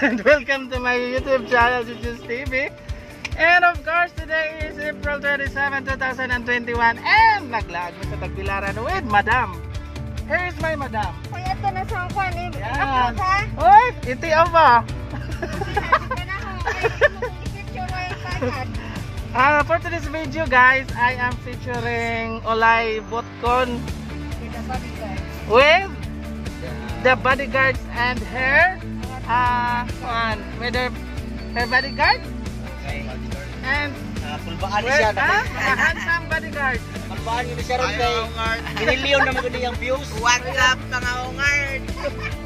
And welcome to my YouTube channel, Jujus TV. And of course, today is April 27, 2021. And naglaag mo sa Tagbilaran with Madam. Here is my Madam. Uy, ito na sa kwan eh. Yan. Ako ha? Uy, iti ba? For today's video, guys, I am featuring Olay Botkon with the bodyguards and her with her bodyguard and pulbaan siya na handsome bodyguard. pulbaan yun siya ron kay minilyon naman ko niyang views. What's up mga ungard?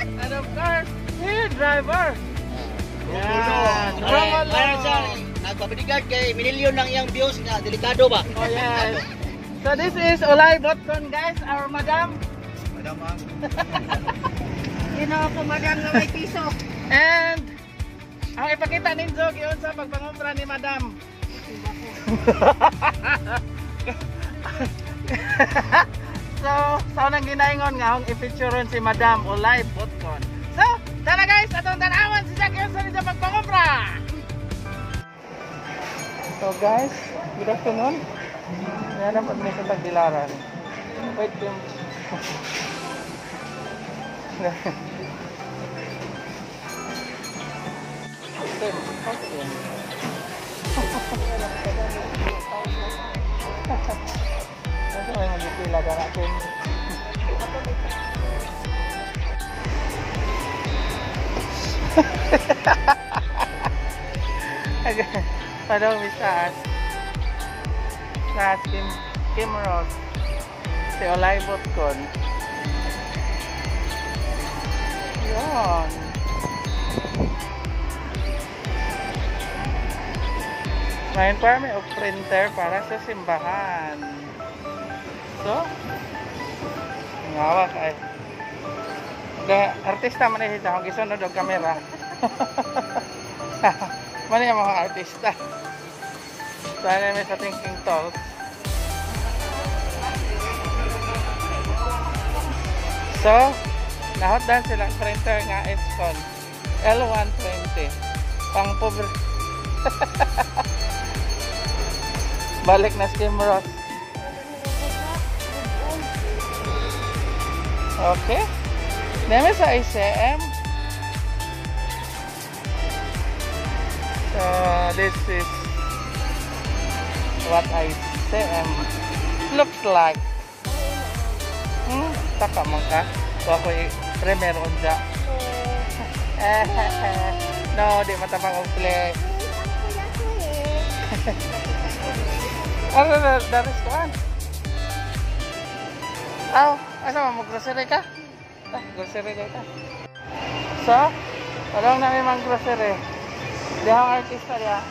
And of course, here driver. Yan. Kaya siya nagpabodyguard kay minilyon ng iyang views nga delikado ba? Oh yes. So this is Olay Botkon, guys, our Madam. Madam Yun ako madam na may piso. And ang ipakita ninyo giyon sa pagpangumpra ni Madam. So, nang ginaingon nga akong i-featureon si Madam Olay Botkon. So, tara guys, atong tanawan si Jack Yun sa ninyo pagpangumpra. So guys, good afternoon. Yan ang pag-may sa Tagbilaran. Wait, yung... Kasi may magpipila ka natin. Padong misaas sa Kim Ross si Olay Botkon. Yun. Ngayon pa may printer para sa simbahan. So, ngawa ka eh. Artista man eh siya, kung gisunod ang kamera. Mali ang mga artista. Sana may sa thinking talk. So, nahotdan silang printer nga Epson L120 pang pobre. Balik na Kim Ross. Okay. Neme sa ICM. So this is what ICM looks like. Taka man ka. So ako i-premier unja. No, di matapang og play. Ano na, daris ko an? Aw, asa mo grocery ka? Grocery ka. So, walang namin mang grocery. Di ang artista niya.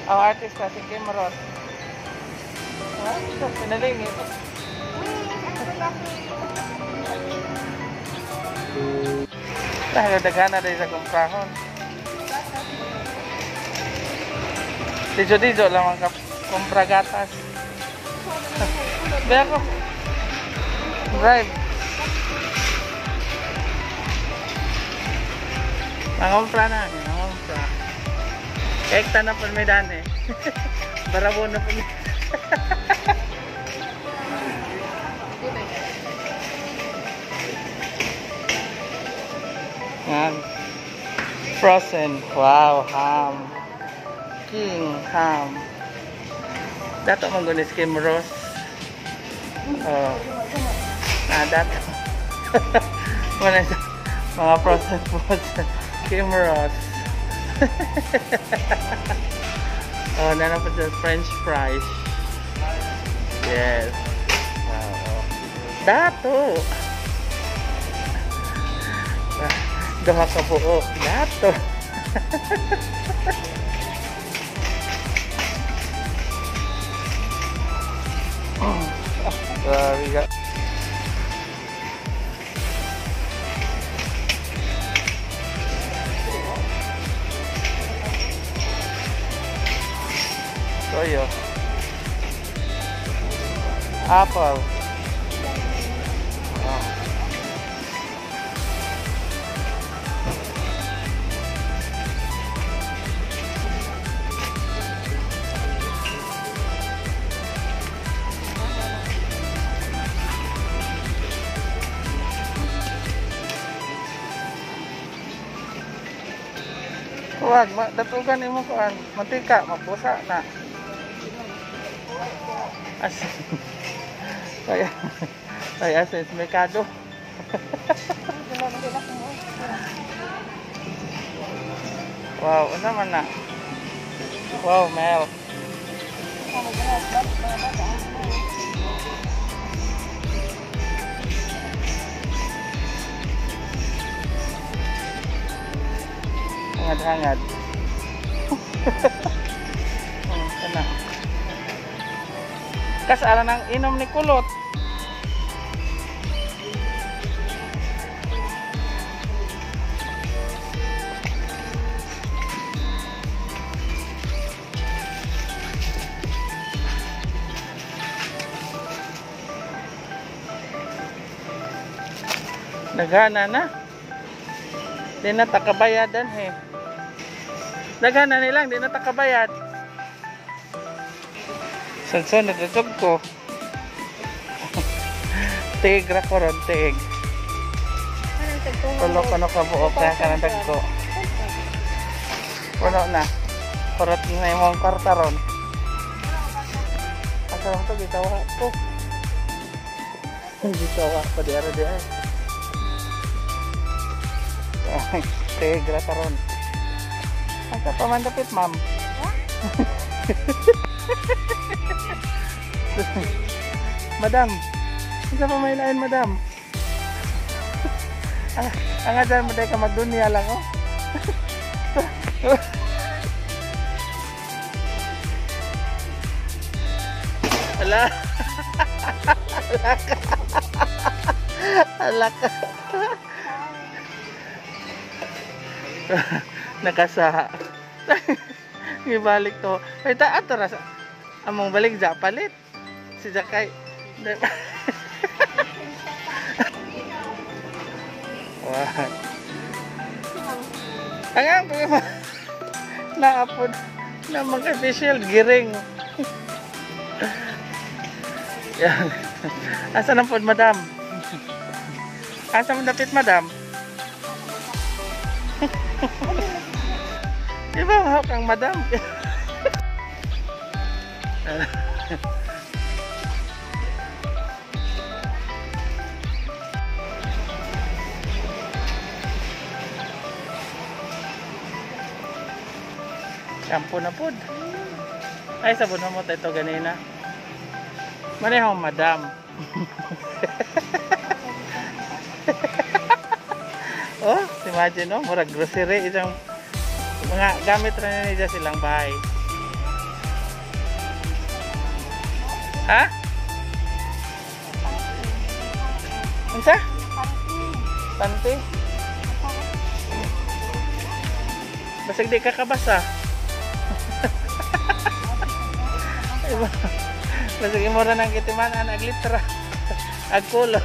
Ang artista si Kim Ross. Pinalingit. Daghan na dahil sa kumprahon. Dijo lang ang kumpra gatas. Kaya ko drive. Nangumpra na. Nangumpra. Ekta na po may daan eh. Barabo na po. Yan. Frozen. Wow, ham. King ham. Dato manggunis Kim Ross. Oh. Dato. Mga frozen foods. Kim Ross. Oh, na po sa French fries. Yes. Dato. Duha ka buo. Dato. We got toyo, apple, Wag, datugan imo kuan. Mantika, mapusa na. As. Kaya sa merkado. Wow, ano man na? Wow, Mel. Hangad-hangad. Kana. Kasala nang inom ni kulot. Naghana na. Di na takabayadan he. Naghana nilang, di na takabayad. Sunod na ko. Tig ra ko ron, tig. Tulok ano ka buok na kanandag ko. Puno na. Kurot na yung kwarta ron. Asal mo ito, gitawa ko. Gitawa ko, di ara di ay. Tegra karon. Asa pa man dapit, ma'am? Madam. Asa pa may lain, madam? Ang adan mo ka magdunya lang, oh. Ala. Alaka. Nakasaha. Ibalik to. Ay taat to rasa. Among balik ja palit. Si Jakay. Wah. Angang ko naapod na mga official giring. Yan. Asa na pod, madam? Asa man dapit, madam? Di ba mahal kang madam? Shampoo na pod. Ay, sabon mo ito ganina. Manehong madam. Oh, imagine no, murag grocery isang mga gamit ra niya silang bahay. Ha? Unsa? Panty. Basig di ka kabasa. Basig mo ra nang kitiman ag litra. Ag color.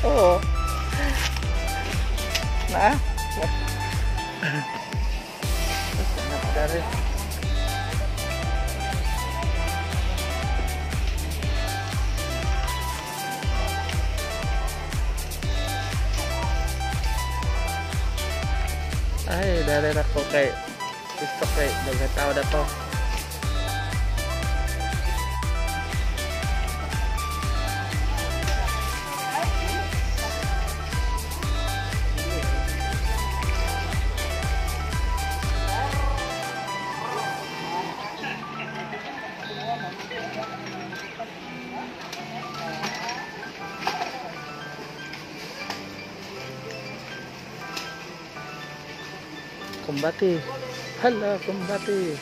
Oo. Na? Dari. Ay, dari ako kay gusto kay dagang tao na to. Kumbati. Hala, kumbati.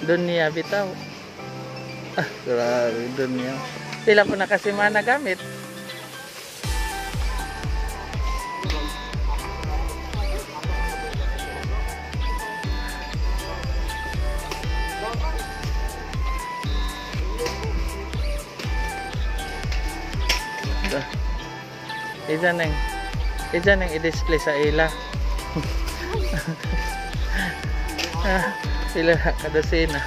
Dunia bitaw. Ah, grabe dunia. Sila po nakasimana gamit. Ijan nang i-display sa ila. Sila kadosina.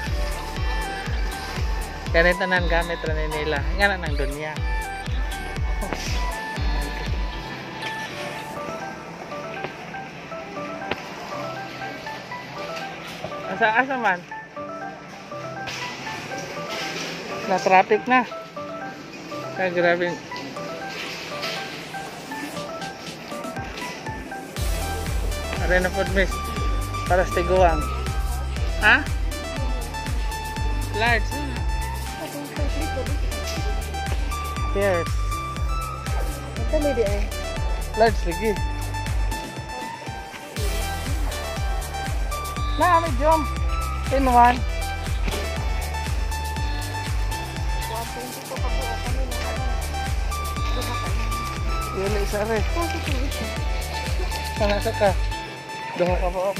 Ganito nang gamit rin nila. Nga na ng dunya. Asa man? Na traffic na. Kaya grabe. Are na food miss. Para sa tiguang. Ha? Lights. Yes. Ito may di ay. Lights lagi. Na, may jump. In one. 120 ko pa po kami na Yun, isa rin. Sana sa ka. Duha ka po.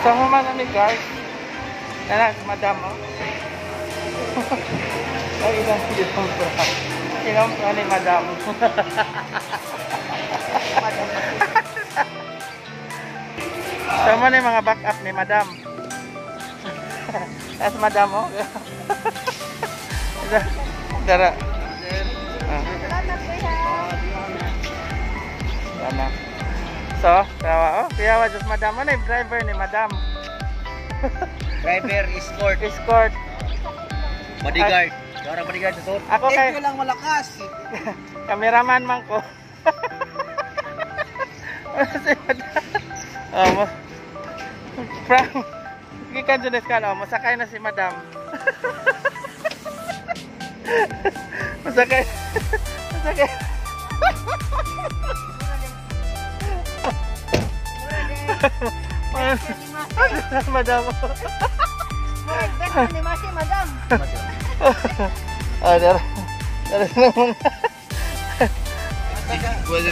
Sama man ni guys. Nana, madam oh. Ay, ilang pra. Ilang pra ni madam. Sama ni mga backup ni madam. As madam oh. Dara. Salamat kuya. Sana. So, kawa oh, kuya just madam ano yung driver ni madam. Driver, escort, Escort. bodyguard. Orang bodyguard sa suot. Ako kay lang malakas. cameraman man ko. Si madam. Oh, mo. Frank. Gikan jud ka no, masakay na si madam. Masakay. Masakay. Madam. Ni Masi, madam. Ah, dar naman.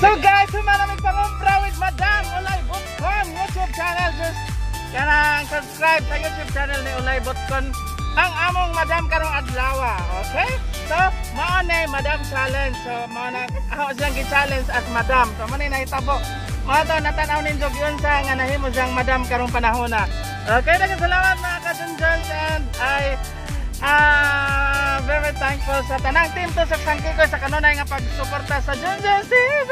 So guys, humanamig pangumpra with Madam Ulay Butcon YouTube channel. Just kanang subscribe sa YouTube channel ni Ulay Butcon. Ang among Madam karong adlaw. Okay? So, mao na Madam challenge. So, mao na ako siyang gi-challenge as Madam. So, mao na nahitabo. Mao to natanaw ninyo gyud sa nga nahimo siyang Madam karong panahon na. Okay, daghang salamat mga ka-Junjuns, and I very thankful sa tanang team to sa Sangkikoy sa kanunay nga pagsuporta sa Junjuns TV.